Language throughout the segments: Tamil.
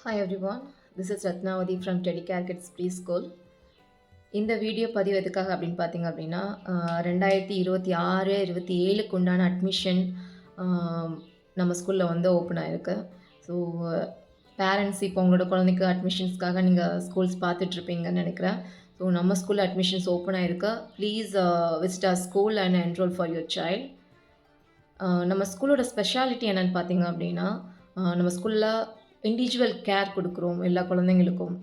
Hi everyone, this is Ratnavati from Teddycare Kids Preschool. இந்த வீடியோ பதிவு எதுக்காக அப்படின்னு பார்த்தீங்க அப்படின்னா 2026-27க்கு உண்டான அட்மிஷன் நம்ம ஸ்கூலில் வந்து ஓப்பன் ஆகிருக்கு. ஸோ பேரண்ட்ஸ் இப்போ உங்களோட குழந்தைக்கு அட்மிஷன்ஸ்க்காக நீங்கள் ஸ்கூல்ஸ் பார்த்துட்ருப்பீங்கன்னு நினைக்கிறேன். ஸோ நம்ம ஸ்கூலில் அட்மிஷன்ஸ் ஓப்பன் ஆகிருக்கு. Please visit our school and enrol for your child. நம்ம ஸ்கூலோட ஸ்பெஷாலிட்டி என்னென்னு பார்த்தீங்க அப்படின்னா நம்ம ஸ்கூலில் இண்டிவிஜுவல் கேர் கொடுக்குறோம் எல்லா குழந்தைங்களுக்கும்.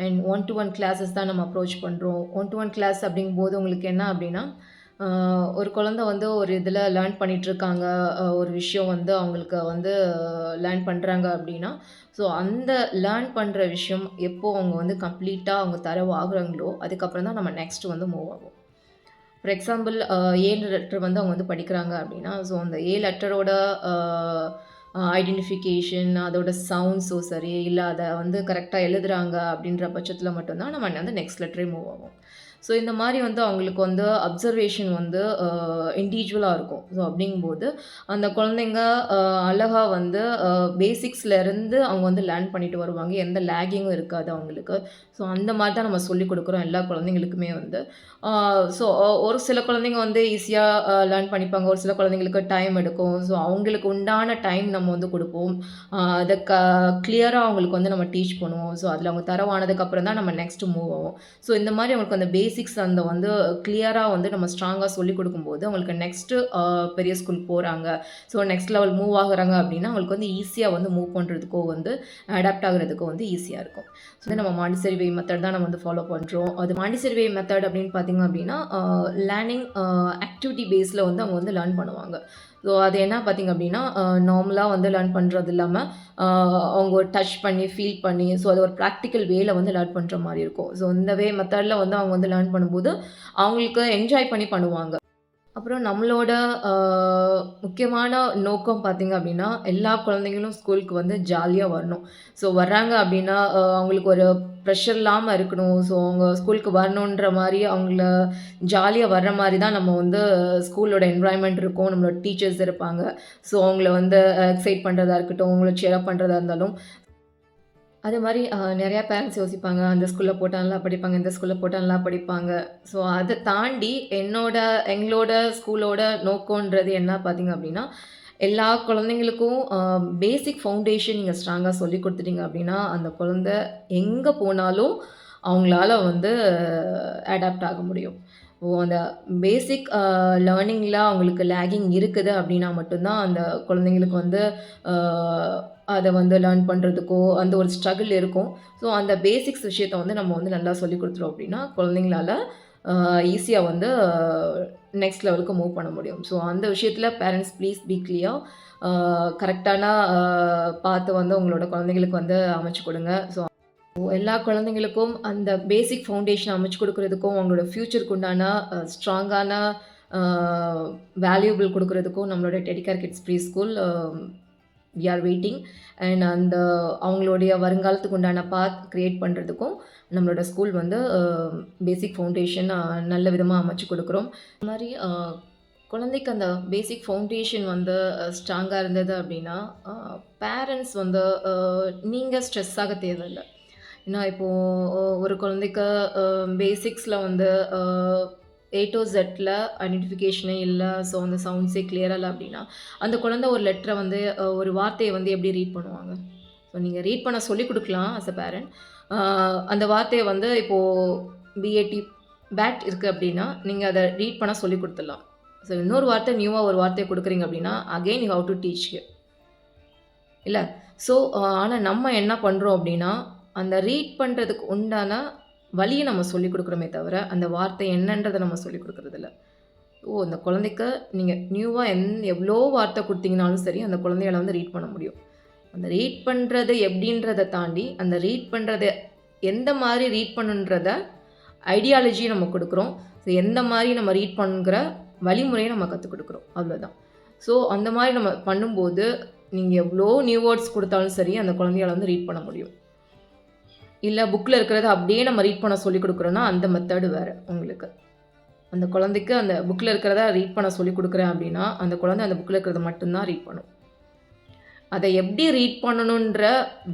அண்ட் 1-to-1 கிளாஸஸ் தான் நம்ம அப்ரோச் பண்ணுறோம். 1-to-1 கிளாஸ் அப்படிங்கும்போது உங்களுக்கு என்ன அப்படின்னா ஒரு குழந்தை வந்து ஒரு இதில் லேர்ன் பண்ணிகிட்ருக்காங்க, ஒரு விஷயம் வந்து அவங்களுக்கு வந்து லேர்ன் பண்ணுறாங்க அப்படின்னா, ஸோ அந்த லேர்ன் பண்ணுற விஷயம் எப்போது அவங்க வந்து கம்ப்ளீட்டாக அவங்க தரவாகிறாங்களோ அதுக்கப்புறம் தான் நம்ம நெக்ஸ்ட் வந்து மூவ் ஆகும். ஃபார் எக்ஸாம்பிள் ஏ லெட்டர் வந்து அவங்க வந்து படிக்கிறாங்க அப்படின்னா, ஸோ அந்த ஏ லெட்டரோட ஐடென்டிஃபிகேஷன், அதோட சவுண்ட்ஸோ சரி, இல்லை அதை வந்து கரெக்டாக எழுதுகிறாங்க அப்படின்ற பட்சத்தில் மட்டும்தான் நம்ம வந்து நெக்ஸ்ட் லெட்டரே மூவ் ஆகும். ஸோ இந்த மாதிரி வந்து அவங்களுக்கு வந்து அப்சர்வேஷன் வந்து இண்டிவிஜுவலாக இருக்கும். ஸோ அப்படிங்கும்போது அந்த குழந்தைங்க அழகாக வந்து பேசிக்ஸ்லேருந்து அவங்க வந்து லேர்ன் பண்ணிட்டு வருவாங்க. எந்த லேகிங்கும் இருக்காது அவங்களுக்கு. ஸோ அந்த மாதிரி தான் நம்ம சொல்லிக் கொடுக்குறோம் எல்லா குழந்தைங்களுக்குமே வந்து. ஸோ ஒரு சில குழந்தைங்க வந்து ஈஸியாக லேர்ன் பண்ணிப்பாங்க. ஒரு சில குழந்தைங்களுக்கு டைம் எடுக்கும். ஸோ அவங்களுக்கு உண்டான டைம் நம்ம வந்து கொடுப்போம். அதை கிளியராக அவங்களுக்கு வந்து நம்ம டீச் பண்ணுவோம். ஸோ அதில் அவங்க தரவானதுக்கப்புறம் தான் நம்ம நெக்ஸ்ட்டு மூவ் ஆகும். ஸோ இந்த மாதிரி அவங்களுக்கு அந்த பேசிக்ஸ் அந்த வந்து கிளியராக வந்து நம்ம ஸ்ட்ராங்காக சொல்லிக் கொடுக்கும்போது அவங்களுக்கு நெக்ஸ்ட்டு பெரிய ஸ்கூல் போகிறாங்க, ஸோ நெக்ஸ்ட் லெவல் மூவ் ஆகுறாங்க அப்படின்னா அவங்களுக்கு வந்து ஈஸியாக வந்து மூவ் பண்ணுறதுக்கோ வந்து அடாப்ட் ஆகுறதுக்கோ வந்து ஈஸியாக இருக்கும். ஸோ நம்ம மாண்டிசரி வே மெத்தட் தான் நம்ம வந்து ஃபாலோ பண்ணுறோம். அது மாண்டிசரி வே மெத்தட் அப்படின்னு பார்த்தீங்க அப்படின்னா லேர்னிங் ஆக்டிவிட்டி பேஸில் வந்து அவங்க வந்து லேர்ன் பண்ணுவாங்க. ஸோ அது என்ன பார்த்தீங்க அப்படின்னா நார்மலாக வந்து லேர்ன் பண்ணுறது இல்லாமல் அவங்க டச் பண்ணி ஃபீல் பண்ணி, ஸோ அது ஒரு ப்ராக்டிக்கல் வேல வந்து லேர்ன் பண்ணுற மாதிரி இருக்கும். ஸோ இந்த வே மெத்தடில் வந்து அவங்க வந்து லேர்ன் பண்ணும்போது அவங்களுக்கு என்ஜாய் பண்ணி பண்ணுவாங்க. அப்புறம் நம்மளோட முக்கியமான நோக்கம் பார்த்தீங்க அப்படின்னா, எல்லா குழந்தைங்களும் ஸ்கூலுக்கு வந்து ஜாலியாக வரணும். ஸோ வர்றாங்க அப்படின்னா அவங்களுக்கு ஒரு ப்ரெஷர் இல்லாமல் இருக்கணும். ஸோ அவங்க ஸ்கூலுக்கு வரணுன்ற மாதிரி அவங்கள ஜாலியாக வர்ற மாதிரி தான் நம்ம வந்து ஸ்கூலோட என்வாயன்மெண்ட் இருக்கும். நம்மளோட டீச்சர்ஸ் இருப்பாங்க. ஸோ அவங்கள வந்து எக்ஸைட் பண்ணுறதா இருக்கட்டும், அவங்கள சியர் அப் பண்ணுறதா இருந்தாலும் அது மாதிரி நிறையா பேரண்ட்ஸ் யோசிப்பாங்க. அந்த ஸ்கூல்ல போட்டா நல்லா படிப்பாங்க, இந்த ஸ்கூல்ல போட்டா நல்லா படிப்பாங்க. ஸோ அதை தாண்டி எங்களோட ஸ்கூலோட நோக்கம்ன்றது என்ன பார்த்தீங்க அப்படின்னா, எல்லா குழந்தைங்களுக்கும் பேசிக் ஃபவுண்டேஷன் நீங்கள் ஸ்ட்ராங்கா சொல்லிக் கொடுத்துட்டீங்க அப்படின்னா, அந்த குழந்தை எங்கே போனாலும் அவங்களால வந்து அடாப்ட் ஆக முடியும். அந்த பேசிக் லேர்னிங்கில அவங்களுக்கு லேகிங் இருக்குது அப்படின்னா மட்டும்தான் அந்த குழந்தைங்களுக்கு வந்து அதை வந்து லேர்ன் பண்ணுறதுக்கோ அந்த ஒரு ஸ்ட்ரகிள் இருக்கும். ஸோ அந்த பேசிக்ஸ் விஷயத்த வந்து நம்ம வந்து நல்லா சொல்லிக் கொடுத்துட்டோம் அப்படின்னா குழந்தைங்களால ஈஸியாக வந்து நெக்ஸ்ட் லெவலுக்கு மூவ் பண்ண முடியும். ஸோ அந்த விஷயத்தில் பேரண்ட்ஸ் ப்ளீஸ் பி கிளியர். கரெக்டான பார்த்து வந்து உங்களோட குழந்தைங்களுக்கு வந்து அமைச்சு கொடுங்க. ஸோ எல்லா குழந்தைங்களுக்கும் அந்த பேசிக் ஃபவுண்டேஷன் அமைச்சு கொடுக்குறதுக்கும் அவங்களோட ஃப்யூச்சருக்கு உண்டான ஸ்ட்ராங்கான வேல்யூபிள் கொடுக்குறதுக்கும் நம்மளோட Teddycare kids pre school we are waiting. And அந்த அவங்களுடைய வருங்காலத்துக்கு உண்டான பாத் க்ரியேட் பண்ணுறதுக்கும் நம்மளோட ஸ்கூல் வந்து பேசிக் ஃபவுண்டேஷன் நல்ல விதமாக அமைச்சு கொடுக்குறோம். இந்த மாதிரி குழந்தைக்கு அந்த பேசிக் ஃபவுண்டேஷன் வந்து ஸ்ட்ராங்காக இருந்தது அப்படின்னா பேரண்ட்ஸ் வந்து நீங்கள் ஸ்ட்ரெஸ் ஆக தேவையில்லை. ஏன்னா இப்போது ஒரு குழந்தைக்கு பேசிக்ஸில் வந்து A to Zல ஐடென்டிஃபிகேஷனே இல்லை, ஸோ அந்த சவுண்ட்ஸே கிளியராக இல்லை அப்படின்னா அந்த குழந்தை ஒரு லெட்டரை வந்து ஒரு வார்த்தையை வந்து எப்படி ரீட் பண்ணுவாங்க? ஸோ நீங்கள் ரீட் பண்ண சொல்லிக் கொடுக்கலாம் ஆஸ் அ பேரண்ட். அந்த வார்த்தையை வந்து இப்போது பிஏடி பேட் இருக்குது அப்படின்னா நீங்கள் அதை ரீட் பண்ண சொல்லிக் கொடுத்துடலாம். ஸோ இன்னொரு வார்த்தை நியூவாக ஒரு வார்த்தையை கொடுக்குறீங்க அப்படின்னா again you have to teach இல்லை. ஸோ ஆனால் நம்ம என்ன பண்ணுறோம் அப்படின்னா அந்த ரீட் பண்ணுறதுக்கு உண்டான வழியை நம்ம சொல்லிக் கொடுக்குறோமே தவிர அந்த வார்த்தை என்னன்றதை நம்ம சொல்லிக் கொடுக்குறதில்ல. அந்த குழந்தைக்கு நீங்கள் நியூவாக எவ்வளோ வார்த்தை கொடுத்தீங்கனாலும் சரி அந்த குழந்தையால வந்து ரீட் பண்ண முடியும். அந்த ரீட் பண்ணுறது எப்படின்றத தாண்டி அந்த ரீட் பண்ணுறத எந்த மாதிரி ரீட் பண்ணுன்றத ஐடியாலஜியை நம்ம கொடுக்குறோம். ஸோ எந்த மாதிரி நம்ம ரீட் பண்ணுங்கிற வழிமுறையை நம்ம கற்றுக் கொடுக்குறோம், அவ்வளோதான். ஸோ அந்த மாதிரி நம்ம பண்ணும்போது நீங்கள் எவ்வளோ நியூ வேர்ட்ஸ் கொடுத்தாலும் சரி அந்த குழந்தையால வந்து ரீட் பண்ண முடியும். இல்லை புக்கில் இருக்கிறத அப்படியே நம்ம ரீட் பண்ண சொல்லிக் கொடுக்குறோன்னா அந்த மெத்தடு வேறு உங்களுக்கு. அந்த குழந்தைக்கு அந்த புக்கில் இருக்கிறத ரீட் பண்ண சொல்லிக் கொடுக்குறேன் அப்படின்னா அந்த குழந்தை அந்த புக்கில் இருக்கிறத மட்டும்தான் ரீட் பண்ணும். அத எப்படி ரீட் பண்ணணுன்ற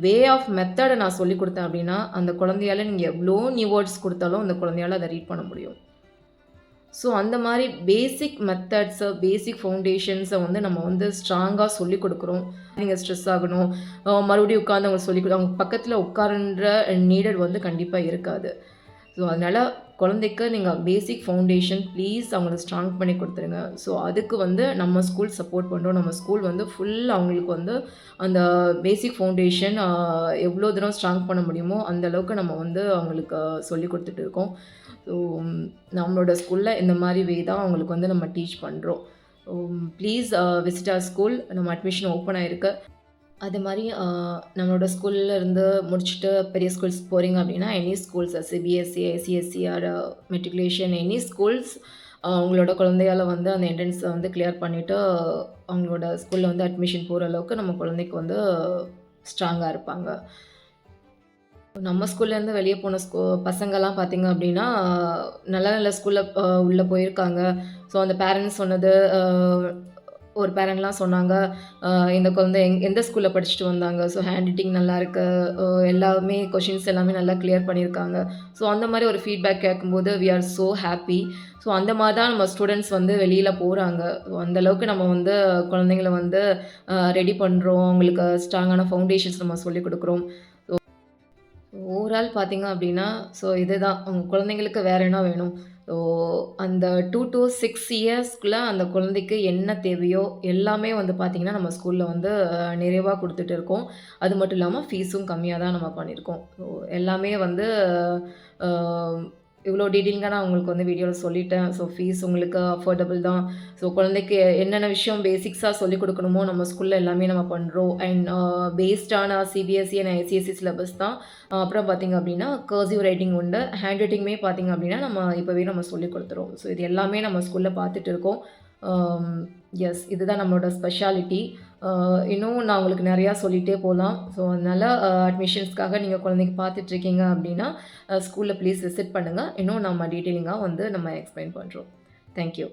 வே ஆஃப் மெத்தட நான் சொல்லிக் குடுத்தேன் அப்படின்னா, அந்த குழந்தையால நீங்க எவ்ளோ நியூ வேர்ட்ஸ் குடுத்தாலும் அந்த குழந்தையால அத ரீட் பண்ண முடியும். ஸோ அந்த மாரி பேசிக் மெத்தட்ஸ, பேசிக் ஃபவுண்டேஷன்ஸ வந்து நம்ம வந்து ஸ்ட்ராங்கா சொல்லிக் குடுக்குறோம். நீங்க ஸ்ட்ரெஸ் ஆகணும், மறுபடியும் உட்கார்ந்து அவங்க அவங்க பக்கத்துல உட்காருன்ற நீடட் வந்து கண்டிப்பா இருக்காது. ஸோ அதனால குழந்தைக்கு நீங்க பேசிக் ஃபவுண்டேஷன் ப்ளீஸ் அவங்கள ஸ்ட்ராங் பண்ணி குடுத்துருங்க. ஸோ அதுக்கு வந்து நம்ம ஸ்கூல் சப்போர்ட் பண்றோம். நம்ம ஸ்கூல் வந்து ஃபுல் அவங்களுக்கு வந்து அந்த பேசிக் ஃபவுண்டேஷன் எவ்ளோ தூரம் ஸ்ட்ராங் பண்ண முடியுமோ, அந்த அளவுக்கு நம்ம வந்து அவங்களுக்கு சொல்லிக் குடுத்துட்டு இருக்கோம். ஸோ நம்மளோட ஸ்கூல்ல இந்த மாரி வே தான் அவங்களுக்கு வந்து நம்ம டீச் பண்றோம். Please visit our school. நம்ம அட்மிஷன் ஓப்பன் ஆயிருக்கு. அது மாரி நம்மளோட ஸ்கூல்ல இருந்து முடிச்சுட்டு பெரிய ஸ்கூல்ஸ் போறீங்க அப்படின்னா, any schools CBSE, ICSE or matriculation any schools உங்களோட குழந்தையால வந்து அந்த என்ட்ரன்ஸ வந்து கிளியர் பண்ணிட்டு, அவங்களோட ஸ்கூல்ல வந்து அட்மிஷன் போற அளவுக்கு நம்ம குழந்தைக்கு வந்து ஸ்ட்ராங்கா இருப்பாங்க. நம்ம ஸ்கூல்லேருந்து வெளிய போன பசங்கலாம் பார்த்தீங்க அப்டின்னா, நல்ல நல்ல ஸ்கூல்ல உள்ள போயிருக்காங்க. ஸோ அந்த பேரண்ட்ஸ் சொன்னது ஒரு பேரண்ட்லாம் சொன்னாங்க, அ இந்த குழந்தை எந்த ஸ்கூல்ல படிச்சுட்டு வந்தாங்க. ஸோ ஹேண்ட் ரைட்டிங் நல்லாருக்கு. எல்லாமே கொஷின்ஸ் எல்லாமே நல்லா கிளியர் பண்ணியிருக்காங்க. ஸோ அந்த மாரி ஒரு ஃபீட்பேக் கேட்கும்போது we are so happy. So அந்த மாரி தான் நம்ம ஸ்டூடண்ட்ஸ் வந்து வெளியில போறாங்க. அந்த அளவுக்கு நம்ம வந்து குழந்தைங்கள வந்து ரெடி பண்றோம். அவங்களுக்கு ஸ்ட்ராங்கான ஃபவுண்டேஷன்ஸ் நம்ம சொல்லிக் குடுக்குறோம். ஓவரால் பார்த்தீங்க அப்டின்னா, ஸோ இதுதான் உங்க குழந்தைங்களுக்கு வேற என்ன வேணும்? ஸோ அந்த 2 டூ 6 இயர்ஸ்க்குள்ள அந்த குழந்தைக்கு என்ன தேவையோ எல்லாமே வந்து பார்த்தீங்கன்னா, நம்ம ஸ்கூல்ல வந்து நிறைவா குடுத்துட்டு இருக்கோம். அது மட்டும் இல்லாம ஃபீஸும் கம்மியா தான் நம்ம பண்ணியிருக்கோம். ஸோ எல்லாமே வந்து அ இவ்ளோ டீட்டெயிலிங்கா நான் உங்களுக்கு வந்து வீடியோல சொல்லிட்டேன். ஸோ ஃபீஸ் உங்களுக்கு அஃபோர்டபுள் தான். ஸோ குழந்தைக்கு என்னென்ன விஷயம் பேசிக்ஸா சொல்லிக் குடுக்கணுமோ நம்ம ஸ்கூல்ல எல்லாமே நம்ம பண்றோம். அண்ட் பேஸ்டான சிபிஎஸ்இ அண்ட் ஐசிஎஸ்இ சிலபஸ் தான். அப்புறம் பார்த்தீங்க அப்டின்னா, கர்சிவ் ரைட்டிங் உண்டு. ஹேண்ட் ரைட்டிங்குமே பார்த்தீங்க அப்டின்னா, நம்ம இப்பவே நம்ம சொல்லிக் குடுத்துருவோம். ஸோ இது எல்லாமே நம்ம ஸ்கூல்ல பார்த்துட்டு இருக்கோம். அம் எஸ் இதுதான் நம்மளோட ஸ்பெஷாலிட்டி. அ இன்னும் நான் உங்களுக்கு நெறையா சொல்லிட்டே போலாம். ஸோ அதனால அட்மிஷன்ஸ்க்காக நீங்க குழந்தைக்கு பார்த்துட்ருக்கீங்க அப்டின்னா, ஸ்கூல்ல ப்ளீஸ் விசிட் பண்ணுங்க. இன்னும் நம்ம டீட்டெயிலிங்கா வந்து நம்ம எக்ஸ்பிளைன் பண்றோம். Thank you.